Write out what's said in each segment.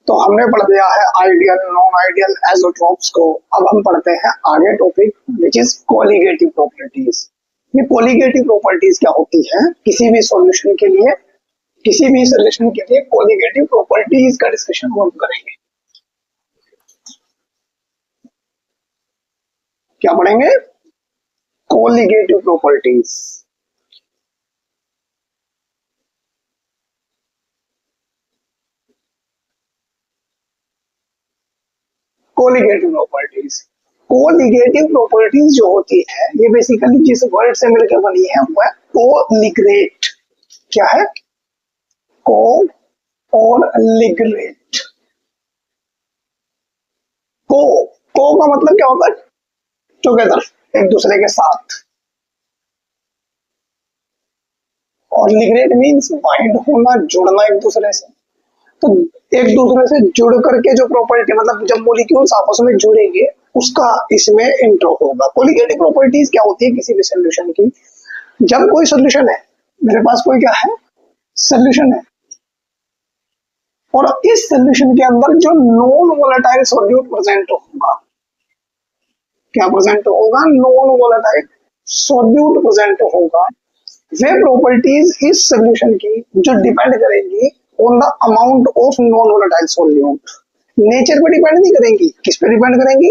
तो हमने पढ़ लिया है आइडियल नॉन आइडियल एजोट्रोप्स को। अब हम पढ़ते हैं आगे topic which is colligative properties. ये कोलिगेटिव प्रॉपर्टीज क्या होती है? किसी भी सॉल्यूशन के लिए कोलिगेटिव प्रॉपर्टीज का डिस्कशन हम करेंगे। क्या पढ़ेंगे? Colligative properties. कोलिगेटिव प्रॉपर्टीज जो होती है ये बेसिकली जिस वर्ड से मिलकर बनी है वो है कोलिगेट। क्या है? को और लिगरेट। को का मतलब क्या होता है? टुगेदर, एक दूसरे के साथ। और लिगरेट मीन्स बाइंड होना, जुड़ना एक दूसरे से। तो एक दूसरे से जुड़ करके जो प्रॉपर्टी, मतलब जब मॉलिक्यूल्स आपस में जुड़ेंगे उसका इसमें इंट्रो होगा। कोलिगेटिव प्रॉपर्टीज क्या होती है किसी भी सॉल्यूशन की? जब कोई सॉल्यूशन है, मेरे पास कोई क्या है? सॉल्यूशन है, और इस सॉल्यूशन के अंदर जो नॉन वोलेटाइल सॉल्यूट प्रेजेंट होगा, क्या प्रेजेंट होगा? नॉन वोलेटाइल सॉल्यूट प्रेजेंट होगा। वे प्रॉपर्टीज इस सॉल्यूशन की जो डिपेंड करेंगी on the amount of non volatile solute. Nature पे डिपेंड नहीं करेंगी। किस पे डिपेंड करेंगी?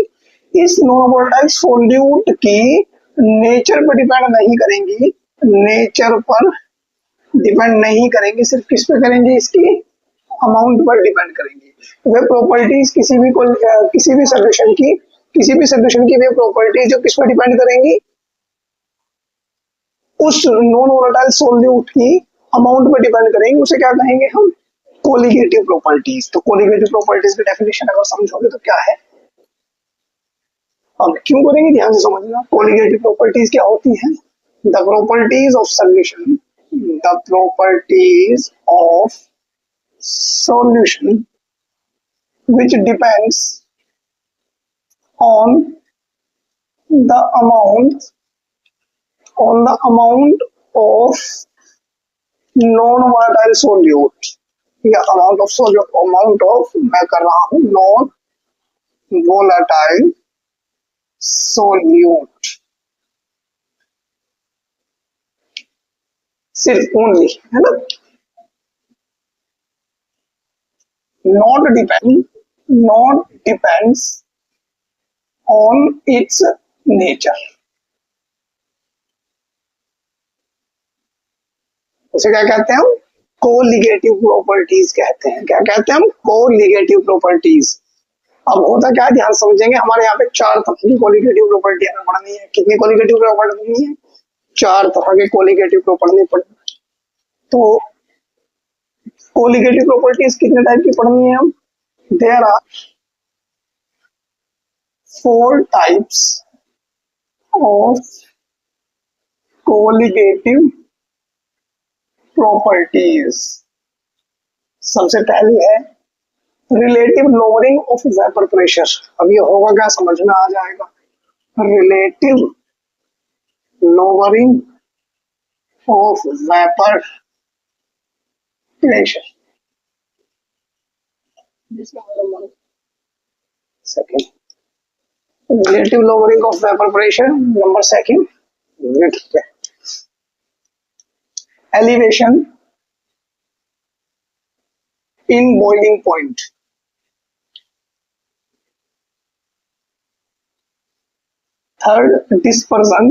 इस नॉन वोलेटाइल सॉल्यूट की नेचर पे डिपेंड नहीं करेंगी। नेचर पर डिपेंड नहीं करेंगी, सिर्फ किस पे करेंगी? इसकी अमाउंट पर डिपेंड करेंगी। वे प्रॉपर्टीज किसी भी सॉल्यूशन की वे प्रॉपर्टीज जो किस पे डिपेंड करेंगी? उस नॉन वोलेटाइल सॉल्यूट की अमाउंट पर डिपेंड करेंगे। उसे क्या कहेंगे हम? Colligative properties. तो कोलिगेटिव प्रॉपर्टीज की डेफिनेशन अगर समझोगे तो क्या है? अब क्यों करेंगे, ध्यान से समझना। कोलिगेटिव प्रॉपर्टीज क्या होती है? The properties of solution which depends on the amount of non-volatile solute, या amount of मैं कर रहा हूँ non volatile solute, सिर्फ ओनली, है ना? not depends on its nature। उसे क्या कहते हैं हम? कोलिगेटिव प्रॉपर्टीज कहते हैं। क्या कहते हैं हम? Colligative properties. अब होता क्या है, ध्यान समझेंगे। हमारे यहाँ पे 4 तरह की कोलिगेटिव प्रॉपर्टी हमें पढ़नी है। कितनी कोलिगेटिव प्रॉपर्टी है? 4 तरह के कोलिगेटिव प्रॉपर्टी पढ़नी। तो कोलिगेटिव प्रॉपर्टीज कितने टाइप की पढ़नी है हम? There are 4 types of colligative properties. सबसे पहली है relative lowering of vapour pressure. अब ये होगा क्या, समझ में आ जाएगा। Relative lowering of vapour pressure. Second, relative lowering of vapour pressure. Number second, elevation in boiling point। Third, dispersion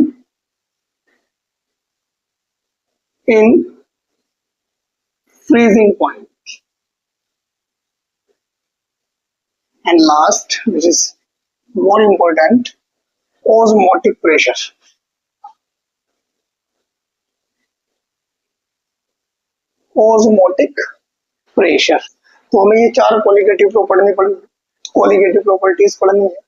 in freezing point। and last, which is more important, osmotic pressure। Osmotic pressure. तो हमें ये 4 colligative properties पढ़नी है।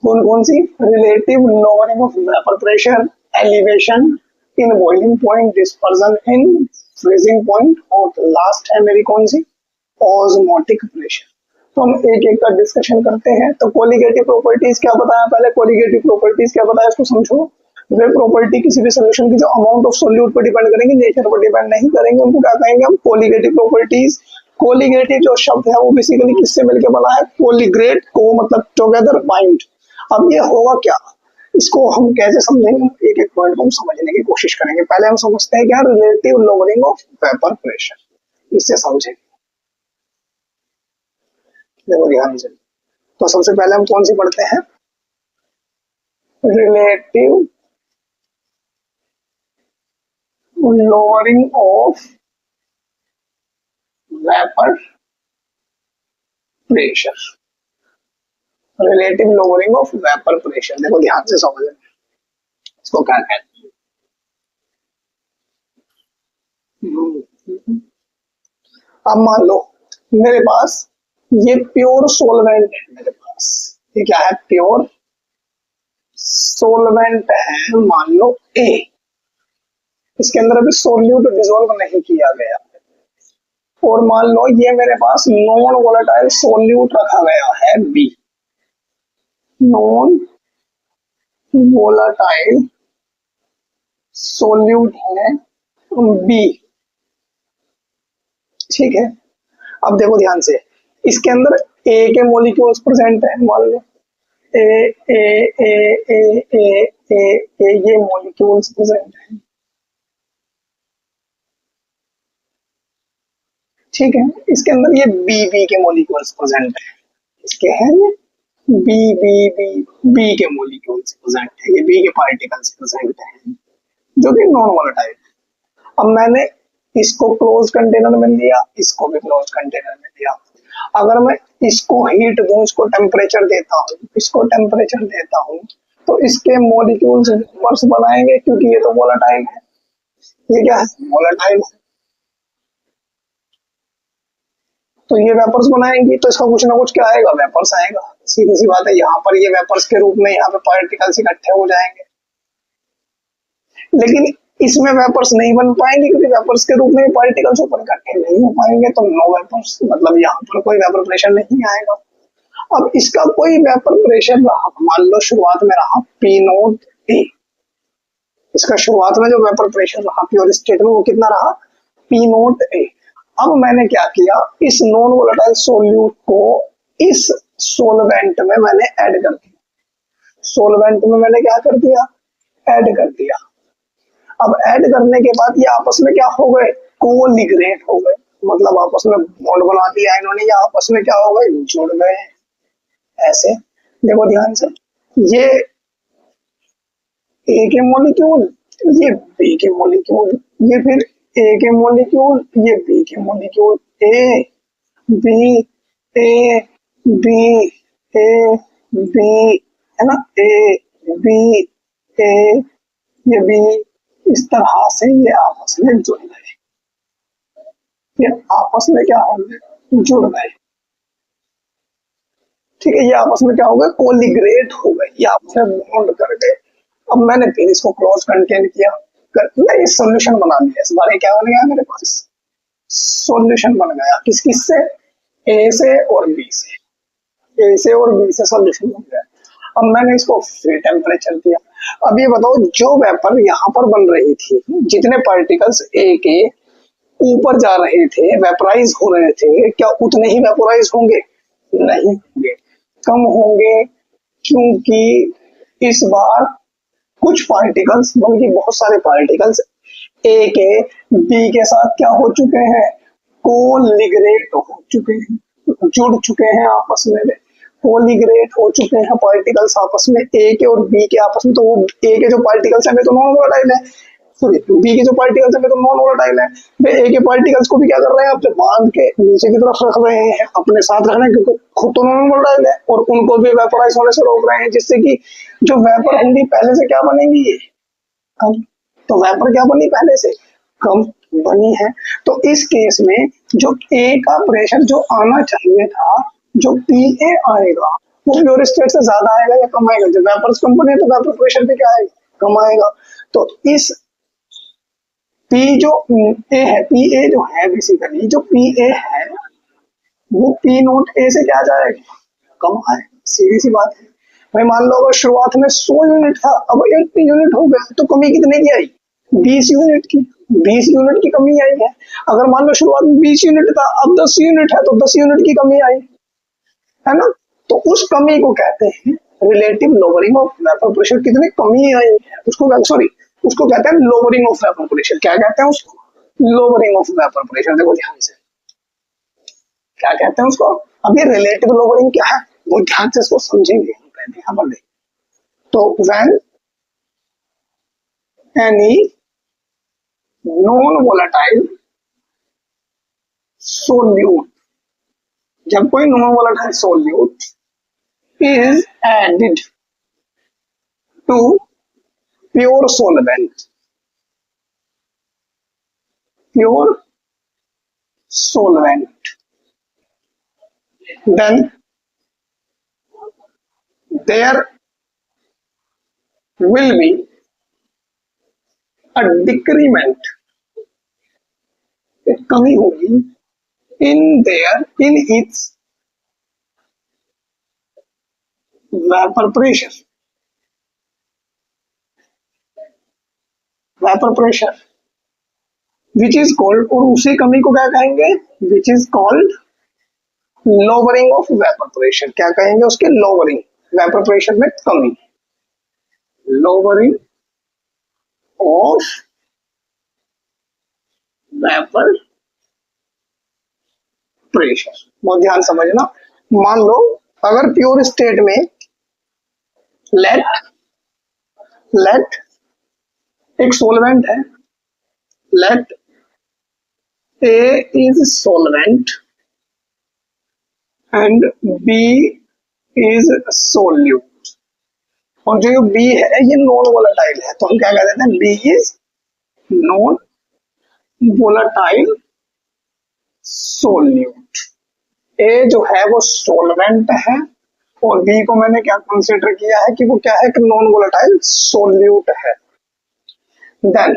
कौन कौन सी? Relative lowering of vapour pressure, elevation in boiling point, dispersion in freezing point, और last है मेरी कौन सी? Osmotic pressure. तो हम एक एक का डिस्कशन करते हैं। तो कोलिगेटिव प्रॉपर्टीज क्या बताया पहले? कोलिगेटिव प्रॉपर्टीज क्या बताया इसको समझो। वे प्रॉपर्टी किसी भी सॉल्यूशन की जो अमाउंट ऑफ सोल्यूट पर डिपेंड करेंगे, नेचर पर डिपेंड नहीं करेंगे, उनको क्या कहेंगे हम? Colligative properties. कोलिगेटिव जो शब्द है वो बेसिकली किससे मिलकर बना है? कोलिग्रेट, को मतलब टुगेदर, बाइंड। अब ये होगा क्या, इसको हम कैसे समझेंगे? एक एक पॉइंट को हम समझने की कोशिश करेंगे। पहले हम समझते हैं क्या, relative lowering of vapour pressure, इससे समझेंगे। देखो ध्यान से, तो सबसे पहले हम कौन सी पढ़ते हैं? Relative lowering of vapour pressure. Relative lowering of vapour pressure, देखो ध्यान से समझें इसको क्या कहते हैं। अब मान लो मेरे पास ये प्योर सोलवेंट है, मेरे पास ये क्या है? प्योर सोलवेंट है, मान लो ए। इसके अंदर अभी सोल्यूट डिसॉल्व नहीं किया गया, और मान लो ये मेरे पास नॉन वोलेटाइल सोल्यूट रखा गया है बी। नॉन वोलेटाइल सोल्यूट है बी, ठीक है। अब देखो ध्यान से, इसके अंदर ए के मॉलिक्यूल्स प्रेजेंट है, मान लो ए ए ए ए ए ए ए ये मॉलिक्यूल्स प्रेजेंट है, ठीक है। इसके अंदर ये बी बी के मॉलिक्यूल्स प्रेजेंट है, इसके हैं ये बी बी बी बी के मॉलिक्यूल्स प्रेजेंट है, ये बी के पार्टिकल्स प्रेजेंट हैं जो कि नॉन वोलेटाइल। अब मैंने इसको क्लोज कंटेनर में लिया, इसको भी क्लोज कंटेनर में लिया। अगर मैं इसको हीट दूं, इसको टेम्परेचर देता हूं, इसको टेम्परेचर देता हूं, तो इसके मॉलिक्यूल्स वेपर्स बनाएंगे, क्योंकि ये तो वोलेटाइल है। ये क्या है? वोलेटाइल है, तो ये वेपर्स बनाएंगी, तो इसका कुछ ना कुछ क्या आएगा? वेपर्स आएगा। सीधी सी बात है, यहाँ पर ये वेपर्स के रूप में यहाँ पे पार्टिकल्स इकट्ठे हो जाएंगे, लेकिन इसमें वेपर्स नहीं बन पाएंगे, क्योंकि वेपर्स के रूप में पार्टिकल्स ऊपर इकट्ठे नहीं हो पाएंगे, तो नो वेपर्स, मतलब यहाँ पर कोई वेपर प्रेशर नहीं आएगा। अब इसका कोई वेपर प्रेशर रहा, मान लो शुरुआत में रहा पी नोट ए, इसका शुरुआत में जो वेपर प्रेशर रहा प्योर स्टेट में वो कितना रहा? P naught A. अब मैंने क्या किया, इस नॉन वोलेटाइल सोल्यूट को इस सोलवेंट में मैंने ऐड कर दिया। सोलवेंट में मैंने क्या कर दिया? ऐड कर दिया। अब ऐड करने के बाद ये आपस में क्या हो गए? कोलिग्रेट हो गए, मतलब आपस में बॉन्ड बना दिया इन्होंने, ये आपस में क्या हो गए? जुड़ गए। ऐसे देखो ध्यान से, ये ए के मॉलिक्यूल, ये बी के मॉलिक्यूल, ये फिर ए के मॉलिक्यूल, ये बी के molecule, A B A B A B, है ना, ए बी ए, ये बी, इस तरह से ये आपस में जुड़ गए। ये आपस में क्या हो गए? जुड़ गए, ठीक है। ये आपस में क्या हो गए? कोलिग्रेट हो गए, ये आपस में बॉन्ड कर गए। अब मैंने फिर इसको क्लोज कंटेन किया, मैं इस सॉल्यूशन बना लिया। इस बार क्या बन गया मेरे पास? सॉल्यूशन बन गया। किस किस से? ए से और बी से, ए से और बी से सॉल्यूशन बन गया। अब मैंने इसको फ्री टेम्परेचर दिया। अब ये बताओ, जो वेपर यहाँ पर बन रही थी, जितने पार्टिकल्स ए के ऊपर जा रहे थे, वेपराइज हो रहे थे, क्या उतने ही वेपराइज होंगे? नहीं होंगे, कम होंगे, क्योंकि इस बार कुछ पार्टिकल्स, बल्कि बहुत सारे पार्टिकल्स ए के बी के साथ क्या हो चुके हैं? कोलिग्रेट हो चुके हैं, जुड़ चुके हैं आपस में, कोलिग्रेट हो चुके हैं पार्टिकल्स आपस में, ए के और बी के आपस में। तो वो ए के जो पार्टिकल्स हैं वे तो नॉन वोलेटाइल है, सॉरी बी के जो पार्टिकल्स हैं वे तो नॉन वोलेटाइल है। वे ए के पार्टिकल्स को भी क्या कर रहे हैं? अपने बांध के नीचे की तरफ रख रहे हैं, अपने साथ रख रहे हैं, क्योंकि खुद तो नॉन वोलेटाइल है, और उनको भी वेपराइज होने से रोक रहे हैं, जिससे कि जो वेपर होंगी पहले से क्या बनेंगी? कम। तो वेपर क्या बनी? पहले से कम बनी है। तो इस केस में जो ए का प्रेशर जो आना चाहिए था, जो पी ए आएगा, वो प्योर स्टेट से ज्यादा आएगा या कम आएगा? जब वेपर्स कम बने तो वेपर प्रेशर भी क्या आएगा? कम आएगा। तो इस पी जो ए है, पी ए जो है, बेसिकली जो पी ए है वो पी नोट ए से क्या जाएगा? कम आएगा। सीधी सी बात है भाई। मान लो अगर शुरुआत में 100 यूनिट था, अब 80 यूनिट हो गया, तो कमी कितने की आई? 20 यूनिट की। 20 यूनिट की कमी आई है। अगर मान लो शुरुआत में 20 यूनिट था, अब 10 यूनिट है, तो 10 यूनिट की कमी आई है ना। तो उस कमी को कहते हैं relative lowering of vapour pressure. कितनी कमी आई है उसको, सॉरी, उसको कहते हैं लोअरिंग ऑफ वेपर प्रेशर। क्या कहते हैं उसको? Lowering of vapour pressure. देखो ध्यान से, क्या कहते हैं उसको? अब ये रिलेटिव लोअरिंग क्या है वो ध्यान से इसको समझेंगे हम पहले यहाँ पर। तो when any non volatile solute, जब कोई non volatile solute is added to pure solvent, pure solvent, then there will be a decrement, एक कमी होगी in its vapor pressure, vapor pressure which is called, और उसी कमी को क्या कहेंगे? which is called lowering of vapor pressure। क्या कहेंगे उसके? lowering, vapor pressure में कमी, lowering of vapor pressure। बहुत ध्यान समझना। मान लो अगर प्योर स्टेट में लेट एक सोलवेंट है, let A is solvent and B is solute, और जो बी है ये नॉन वोलेटाइल है, तो हम क्या कह देते हैं? B is non volatile solute. A जो है वो सोलवेंट है, और बी को मैंने क्या कंसीडर किया है कि वो क्या है? कि नॉन वोलेटाइल सोल्यूट है। Then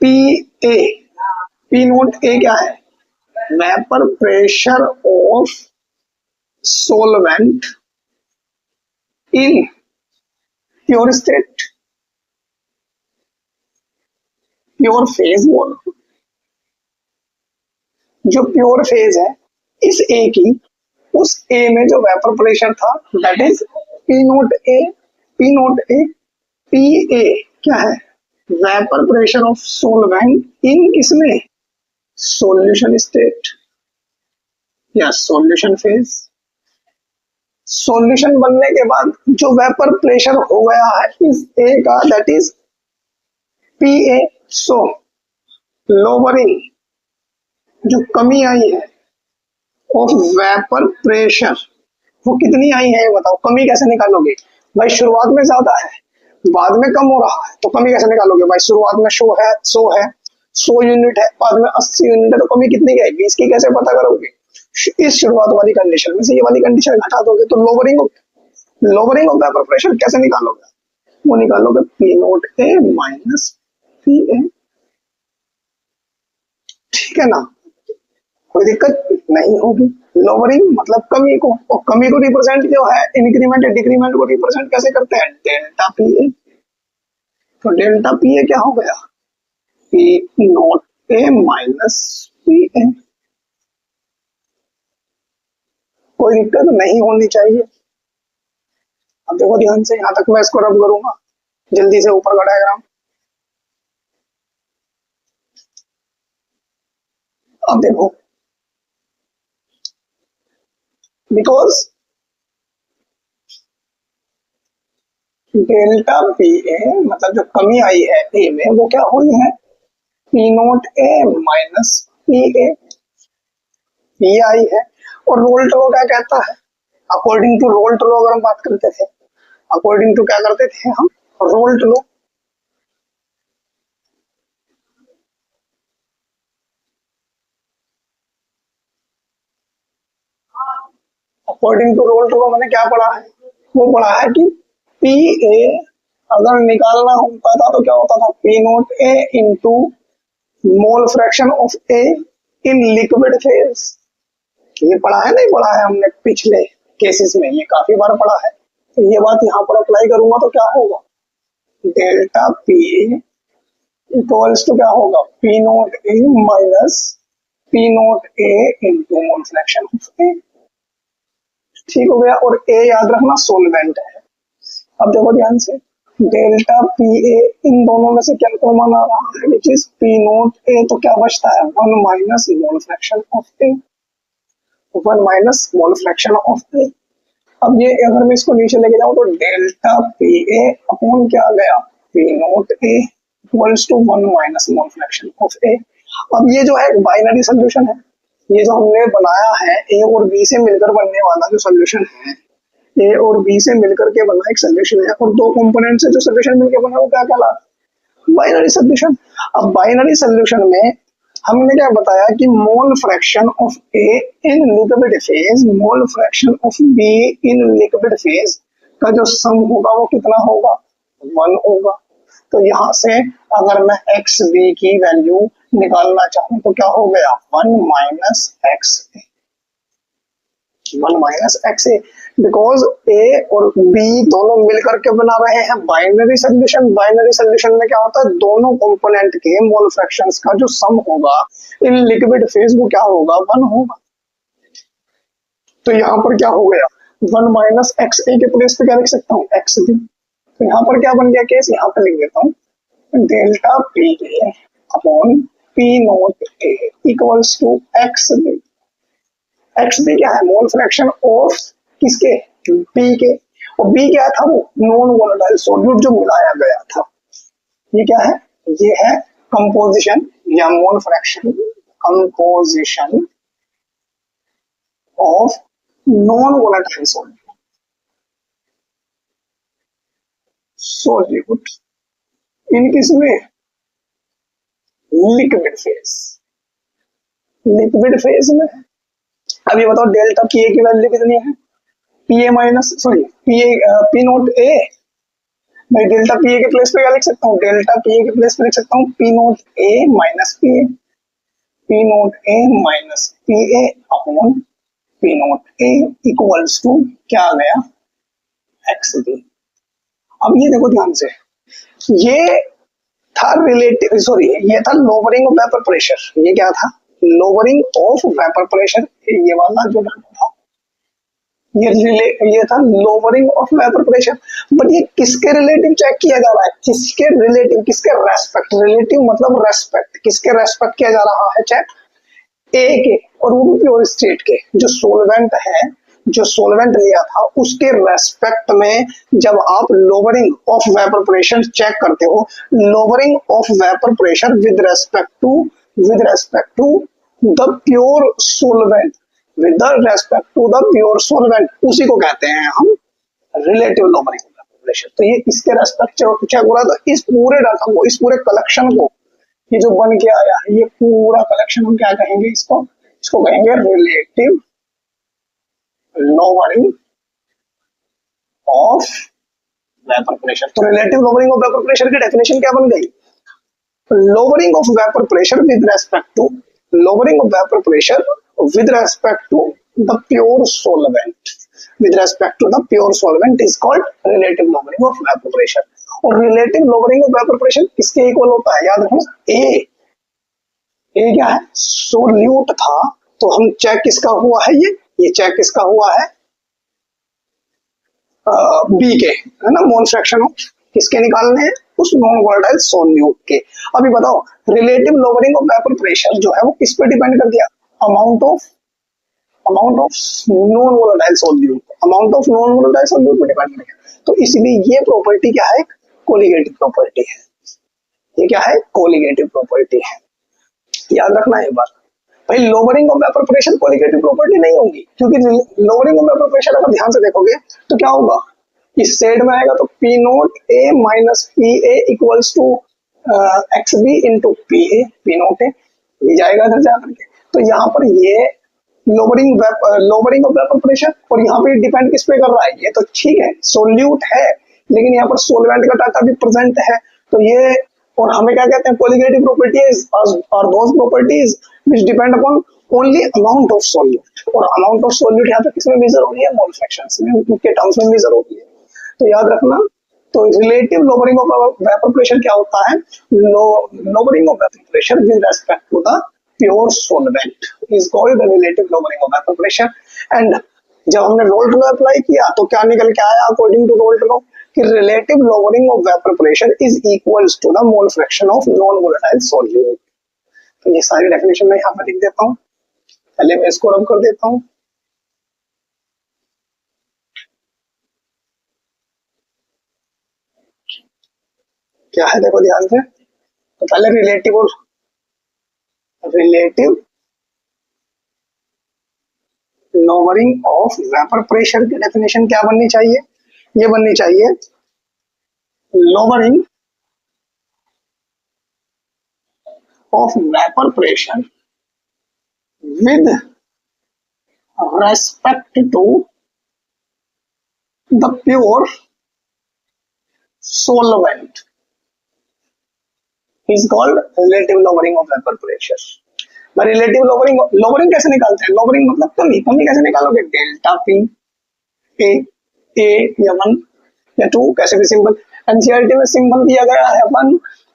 P A, P naught A क्या है? Vapour pressure of solvent in pure state, pure phase बोलो, जो प्योर फेज है इस ए की, उस ए में जो वेपर प्रेशर था that is P naught A, P naught A, P A क्या है? वेपर प्रेशर ऑफ सोलवेंट इन किसमें? सॉल्यूशन स्टेट या सॉल्यूशन फेज। सॉल्यूशन बनने के बाद जो वेपर प्रेशर हो गया है इस ए का that is P A. So lowering, जो कमी आई है ऑफ वेपर प्रेशर, वो कितनी आई है बताओ? कमी कैसे निकालोगे भाई? शुरुआत में ज्यादा है, बाद में कम हो रहा है, तो कमी कैसे निकालोगे भाई? शुरुआत में 100 यूनिट है, बाद में 80 यूनिट है, तो कमी कितनी की आएगी? इसकी कैसे पता करोगे? इस शुरुआत वाली कंडीशन में से ये वाली कंडीशन हटा दोगे तो लोअरिंग ऑफ वेपर प्रेशर कैसे निकालोगे? वो निकालोगे P naught A minus P ए। ठीक है ना, कोई दिक्कत नहीं होगी। लोअरिंग मतलब कमी को, और कमी को रिप्रेजेंट जो है इंक्रीमेंट या डिक्रीमेंट को रिप्रेजेंट कैसे करते हैं? डेल्टा पी ए। तो डेल्टा पी ए क्या हो गया? P naught A minus P ए। कोई दिक्कत नहीं होनी चाहिए। अब देखो ध्यान से, यहां तक मैं इसको रब करूंगा जल्दी से ऊपर का डायग्राम। अब देखो, बिकॉज डेल्टा पी ए मतलब जो कमी आई है ए में वो क्या हुई है? P naught A minus P ए, ये आई है। और रोल्ट लॉ क्या कहता है? अकॉर्डिंग टू रोल्ट लॉ अगर हम बात करते थे, अकॉर्डिंग टू क्या करते थे हम? Raoult law. According to Raoult law मैंने क्या पढ़ा है? वो पढ़ा है कि पी ए अगर निकालना होता था तो क्या होता था? P naught A into mole fraction of A in liquid phase. ये पढ़ा है नहीं पढ़ा है हमने पिछले केसेस में? ये काफी बार पढ़ा है। तो ये बात यहाँ पर अप्लाई करूंगा तो क्या होगा? डेल्टा पी इक्वल्स टू क्या होगा, P naught A minus P naught A into mole fraction of A. ठीक हो गया। और ए याद रखना सोलवेंट है। अब देखो ध्यान से, डेल्टा पी ए, इन दोनों में से क्या कॉमन आ रहा है, which is P naught A, तो क्या बचता है, one minus mole fraction of A, one minus mole fraction of A. अब ये अगर मैं इसको नीचे लेके जाऊं तो डेल्टा पी ए अपॉन क्या आ गया, P naught A equals to one minus mole fraction of A. अब ये जो है बाइनरी सोल्यूशन है, ये जो हमने बनाया है ए और बी से मिलकर बनने वाला जो सोल्यूशन है, ए और बी से मिलकर के बना एक सोल्यूशन है, और दो कंपोनेंट से जो सोल्यूशन मिलकर बना वो क्या कहलाता है, बाइनरी सोल्यूशन। अब बाइनरी सोल्यूशन में हमने क्या बताया कि मोल fraction of A in liquid phase, mole fraction of be in liquid phase का जो सम होगा वो कितना होगा, 1 होगा। तो यहाँ से अगर मैं एक्स बी की वैल्यू निकालना चाहूँ तो क्या हो गया, 1 minus X A, 1 minus X A, because A और बी दोनों मिलकर के बना रहे हैं बाइनरी सोल्यूशन। बाइनरी सोल्यूशन में क्या होता है, दोनों कंपोनेंट के मोल फ्रैक्शंस का जो सम होगा इन लिक्विड फेज वो क्या होगा, 1 होगा। तो यहाँ पर क्या हो गया, 1 माइनस एक्स ए के प्लेस पे क्या लिख सकता हूँ, एक्स बी। तो यहाँ पर क्या बन गया केस, यहाँ पे लिख देता हूँ delta P A upon P naught A equals to X B. X B क्या है, मोल फ्रैक्शन ऑफ किसके, बी के, और बी क्या था, वो नॉन वोलेटाइल सॉल्यूट जो मिलाया गया था। ये क्या है, ये है कंपोजिशन या mole fraction, composition of non volatile solute in किसमें, लिक्विड फेज, लिक्विड फेज में। अब ये बताओ डेल्टा पी ए की वैल्यू कितनी है, P A minus sorry P A P naught A, मैं डेल्टा पी ए के प्लेस पे क्या लिख सकता हूँ, डेल्टा पी ए के प्लेस पे लिख सकता हूँ P naught A minus P A, P naught A minus P A upon P naught A equals to क्या आ गया, एक्स बी। अब ये देखो ध्यान से, ये था रिलेटिव सॉरी ये था लोअरिंग ऑफ वेपर प्रेशर, ये क्या था, लोअरिंग ऑफ वेपर प्रेशर, ये वाला जो था ये था lowering of vapour pressure. But ये किसके रिलेटिव चेक किया जा रहा है, किसके रिलेटिव, किसके रेस्पेक्ट, रिलेटिव मतलब रेस्पेक्ट, किसके रेस्पेक्ट किया जा रहा है चेक, ए के, और वो भी प्योर स्टेट के, जो सोलवेंट है, जो सोलवेंट लिया था उसके रेस्पेक्ट में जब आप lowering of vapour pressure check करते हो, lowering of vapour pressure with respect to the pure solvent, with respect to the pure solvent, उसी को कहते हैं हम relative lowering of vapour pressure. तो ये इसके रेस्पेक्ट चेक हो रहा है। तो इस पूरे डाटा को, इस पूरे कलेक्शन को, ये जो बन के आया है, ये पूरा कलेक्शन हम क्या कहेंगे, इसको कहेंगे relative lowering of vapour pressure. तो relative lowering of vapour pressure की डेफिनेशन क्या बन गई, lowering of vapour pressure with respect to, lowering of vapour pressure with respect to the pure solvent, with respect to the pure solvent is called relative lowering of vapour pressure. और relative lowering of vapour pressure किसके equal होता है, याद रखना, ए क्या है, solute था, तो हम चेक किसका हुआ है, ये चेक किसका हुआ है, बी के, है ना, मोल फ्रैक्शन ऑफ किसके निकालने हैं, उस नॉन वोलेटाइल सॉल्यूट के। अभी बताओ relative lowering of vapour pressure जो है वो किस पे डिपेंड कर दिया, amount of non volatile solute, amount of non volatile solute पे डिपेंड कर दिया। तो इसलिए ये प्रॉपर्टी क्या है, कोलिगेटिव प्रॉपर्टी है। ये क्या है, कोलिगेटिव प्रॉपर्टी है, याद रखना है बात। भाई lowering of vapour pressure colligative property नहीं होगी, क्योंकि लोअरिंग ऑफ वेपर प्रेशर अगर ध्यान से देखोगे तो क्या होगा, इस साइड में आएगा तो P naught A minus P A equals to X B into P A, P naught A, ये जाएगा इधर जाकर के। तो यहाँ पर ये लोअरिंग ऑफ वेपर प्रेशर, और यहाँ पे डिपेंड किस पे कर रहा है, ये तो ठीक है सोल्यूट है, लेकिन यहाँ पर सोलवेंट का डाटा भी प्रेजेंट है। तो ये, और हमें क्या कहते हैं, colligative properties are those properties which depend upon only amount of solute, और अमाउंट ऑफ सॉल्यूट यहाँ पे किसमें मेजर हो रही है, मोल फ्रैक्शंस में, उनके टर्म्स में मेजर हो रही है। तो याद रखना, तो relative lowering of vapour pressure क्या होता है? Lowering of vapour pressure with respect to the pure solvent is called relative lowering of vapour pressure. And जब हमने रोल्ट लॉ अप्लाई किया तो क्या निकल के आया अकॉर्डिंग टू रोल्ट लॉ कि relative lowering of vapour pressure is equals to the mole fraction of non volatile solute. तो ये सारी डेफिनेशन मैं यहाँ पर लिख देता हूँ, पहले मैं इसको रब कर देता हूँ। क्या है देखो ध्यान से, तो पहले relative lowering of vapour pressure की डेफिनेशन क्या बननी चाहिए? ये बननी चाहिए lowering of vapour pressure with respect to the pure solvent is called relative lowering of vapor pressure। Relative lowering कैसे निकालते हैं? लोअरिंग मतलब कमी कैसे निकालोगे? डेल्टा पी ए या 1 या 2 कैसे भी सिंबल, एनसीईआरटी में सिंबल दिया गया है 1,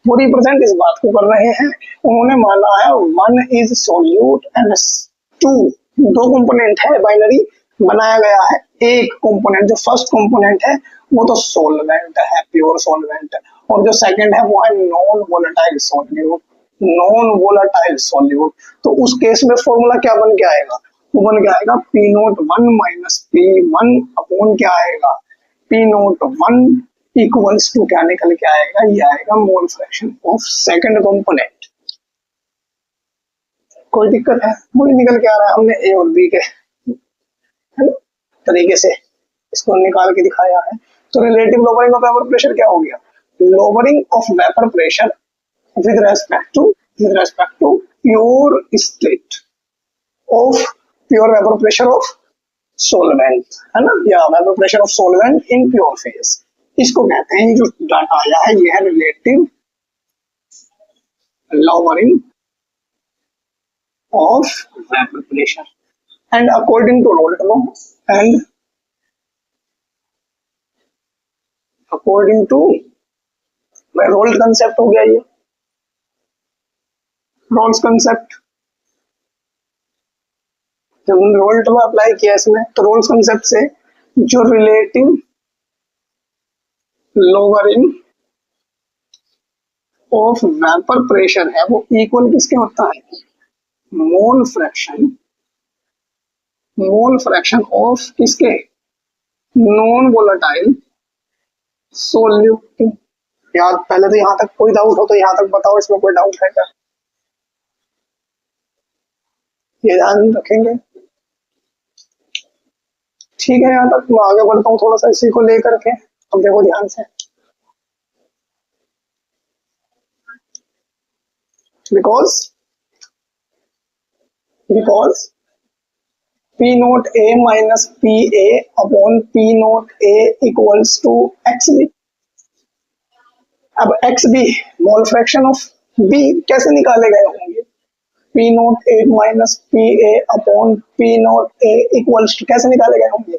वो रिप्रेजेंट इस बात को कर रहे हैं, उन्होंने माना है 1 इज सोल्यूट एंड 2 दो कंपोनेंट है, बाइनरी बनाया गया है, एक कंपोनेंट जो फर्स्ट कंपोनेंट है वो तो सॉल्वेंट है, प्योर सॉल्वेंट, और जो सेकंड है वो है non volatile solute, non volatile solute. तो उस केस में फॉर्मूला क्या बन के आएगा? वो बन के आएगा P note 1 minus P 1 upon क्या आएगा? पी नोट 1 इक्वल्स टू क्या निकल के आएगा? ये आएगा मोल फ्रैक्शन ऑफ सेकंड कंपोनेंट। कोई दिक्कत है? वही निकल के आ रहा है, हमने ए और बी के तरीके से इसको निकाल के दिखाया है। तो relative lowering of vapour pressure क्या हो गया? Lowering of vapour pressure with respect to pure state of pure vapor pressure of solvent, है ना, या vapor pressure of solvent in pure phase, इसको कहते हैं। जो डाटा आया है ये है relative lowering of vapor pressure and according to Rolle's law and according to Rolle's concept हो गया ये रोल्स कंसेप्ट। जब हमने रोल्ट में अप्लाई किया इसमें तो रोल्स कंसेप्ट से जो relative lowering of vapour pressure है वो इक्वल किसके होता है? मोल फ्रैक्शन ऑफ किसके? Non volatile solute. यार पहले तो यहां तक कोई डाउट हो तो यहां तक बताओ, इसमें कोई डाउट है क्या? ये ध्यान रखेंगे, ठीक है। यहाँ तक मैं आगे बढ़ता हूँ थोड़ा सा इसी को लेकर के, अब देखो ध्यान से, because P naught A minus P A upon P naught A equals to X B. अब X B mole fraction of B कैसे निकाले गए होंगे? P naught A minus P A upon P naught A equals to कैसे निकाले गए होंगे?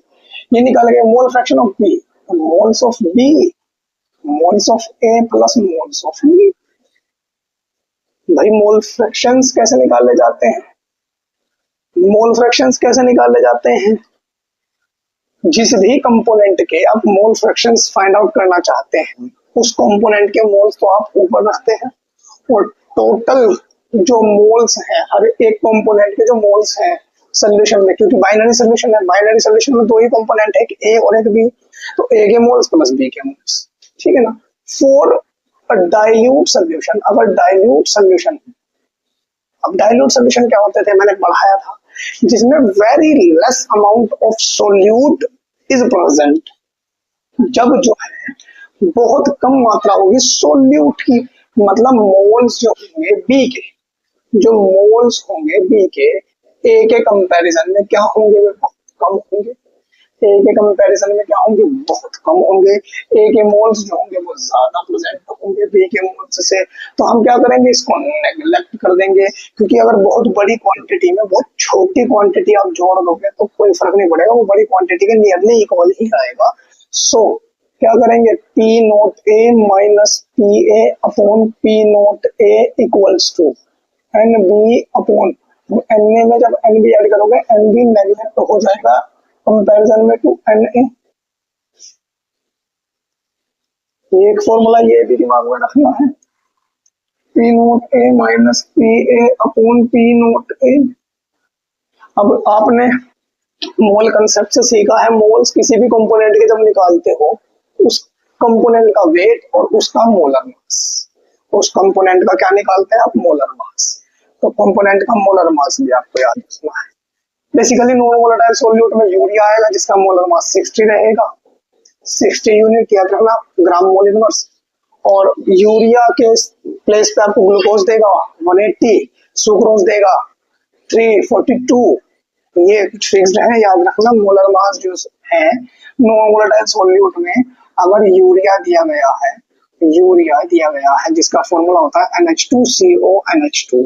ये निकाले गए mole fraction of B, moles of B, moles of A plus moles of B. भाई मोल फ्रैक्शंस कैसे निकाले जाते हैं? मोल फ्रैक्शंस कैसे निकाले जाते हैं? जिस भी कंपोनेंट के आप मोल फ्रैक्शंस फाइंड आउट करना चाहते हैं उस कंपोनेंट के मोल्स तो आप ऊपर रखते हैं, और टोटल जो मोल्स हैं हर एक कंपोनेंट के जो मोल्स हैं सोल्यूशन में, क्योंकि बाइनरी सोल्यूशन है, बाइनरी सोल्यूशन में दो ही कंपोनेंट है, एक ए और एक बी, तो ए के मोल्स प्लस बी के मोल्स, ठीक है ना। फॉर अ डाइल्यूट सोल्यूशन, अगर डाइल्यूट सोल्यूशन, अब डाइल्यूट सोल्यूशन क्या होते थे मैंने पढ़ाया था, जिसमें very less amount of solute is present, जब जो है बहुत कम मात्रा होगी सोल्यूट की, मतलब मोल्स जो होंगे बी के, जो मोल्स होंगे बी के ए के कंपैरिजन में क्या होंगे? बहुत कम होंगे। ए के कंपैरिजन में क्या होंगे? बहुत कम होंगे। ए के मोल्स जो होंगे वो ज्यादा प्रेजेंट होंगे बी के मोल्स से। तो हम क्या करेंगे? इसको नेग्लेक्ट कर देंगे, क्योंकि अगर बहुत बड़ी क्वांटिटी में बहुत छोटी क्वांटिटी आप जोड़ दोगे तो कोई फर्क नहीं पड़ेगा, वो बड़ी क्वांटिटी के नियरली इक्वल ही आएगा। सो क्या करेंगे, P naught A minus P A upon P naught A equals to N B upon N A में जब एन बी ऐड करोगे एन बी नेगलेक्ट हो जाएगा कंपैरिजन में टू एन ए। ये एक फॉर्मूला ये भी दिमाग में रखना है, P naught A minus P A upon P naught A. अब आपने मोल कंसेप्ट से सीखा है, मोल्स किसी भी कंपोनेंट के जब निकालते हो उस कंपोनेंट का वेट और उसका मोलर मास, उस कंपोनेंट का क्या निकालते हैं आप, मोलर मास। तो कंपोनेंट का मोलर मास भी आपको याद रखना है। बेसिकली नॉन वोलेटाइल सॉल्यूट में यूरिया आएगा जिसका मोलर मास 60 रहेगा, 60 यूनिट याद रखना, ग्राम मोल इनवर्स। और यूरिया के प्लेस पे आपको ग्लूकोज देगा 180, सुक्रोज देगा 342। ये कुछ फिक्स्ड है, याद रखना। मोलर मास जो है नॉन वोलेटाइल सॉल्यूट में, अगर यूरिया दिया गया है जिसका फॉर्मूला होता है NH2CO NH2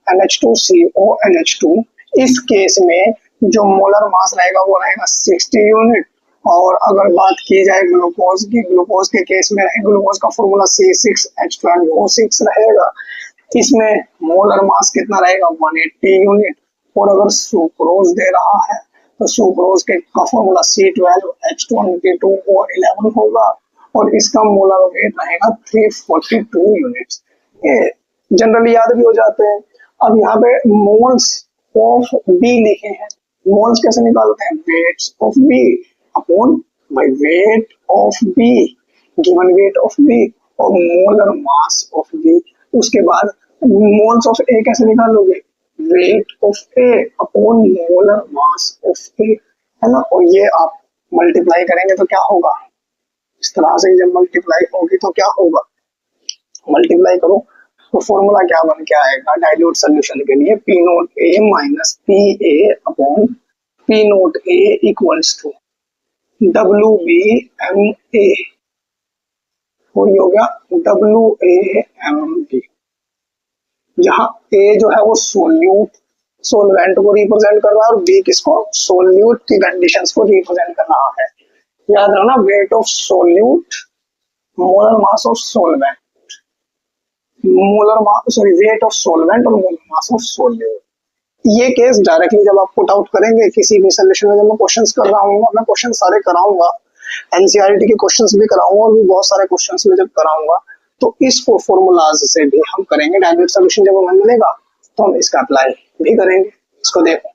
NH2CO NH2, इस केस में जो मोलर मास रहेगा वो रहेगा 60 यूनिट। और अगर बात की जाए ग्लूकोज की, ग्लूकोज के केस में ग्लूकोज का फॉर्मूला C6H12O6 रहेगा, इसमें मोलर मास कितना रहेगा 180 यूनिट। और अगर सुक्रोज दे रहा है तो सुक्रोज के का फॉर्मूला C12H22O11 होगा और इसका मोलर वेट रहेगा 342 यूनिट्स। ये जनरली याद भी हो जाते हैं। अब यहाँ पे मोल्स ऑफ बी लिखे हैं, मोल्स कैसे निकालते हैं, weights of B upon by weight of B, given weight of B और मोलर मास ऑफ बी। उसके बाद मोल्स ऑफ ए कैसे निकालोगे, weight of A upon molar mass of A, है ना। और ये आप मल्टीप्लाई करेंगे तो क्या होगा, इस तरह से जब मल्टीप्लाई होगी तो क्या होगा, मल्टीप्लाई करो तो फॉर्मूला क्या बन के आएगा डाइल्यूट सॉल्यूशन के लिए, P naught A minus P A upon P naught A equals to W B M A, और ये हो गया डब्ल्यू ए एम बी, जहां ए जो है वो सोलवेंट को रिप्रेजेंट कर रहा है और बी किसको, सोल्यूट की कंडीशंस को रिप्रेजेंट कर रहा है। याद रखना, weight of solute, molar mass of solvent, weight of solvent और मोलर मास ऑफ सोल्यूट। ये केस डायरेक्टली जब आप पुट आउट करेंगे किसी भी सोल्यूशन में, जब मैं क्वेश्चंस कर रहा हूँ, मैं क्वेश्चन सारे कराऊंगा, एनसीईआरटी के क्वेश्चंस भी कराऊंगा और भी बहुत सारे क्वेश्चंस में जब कराऊंगा तो इस फॉर्मूलाज से भी हम करेंगे डायरेक्ट सॉल्यूशन। जब हमें मिलेगा तो हम इसका अप्लाई भी करेंगे। इसको देखो,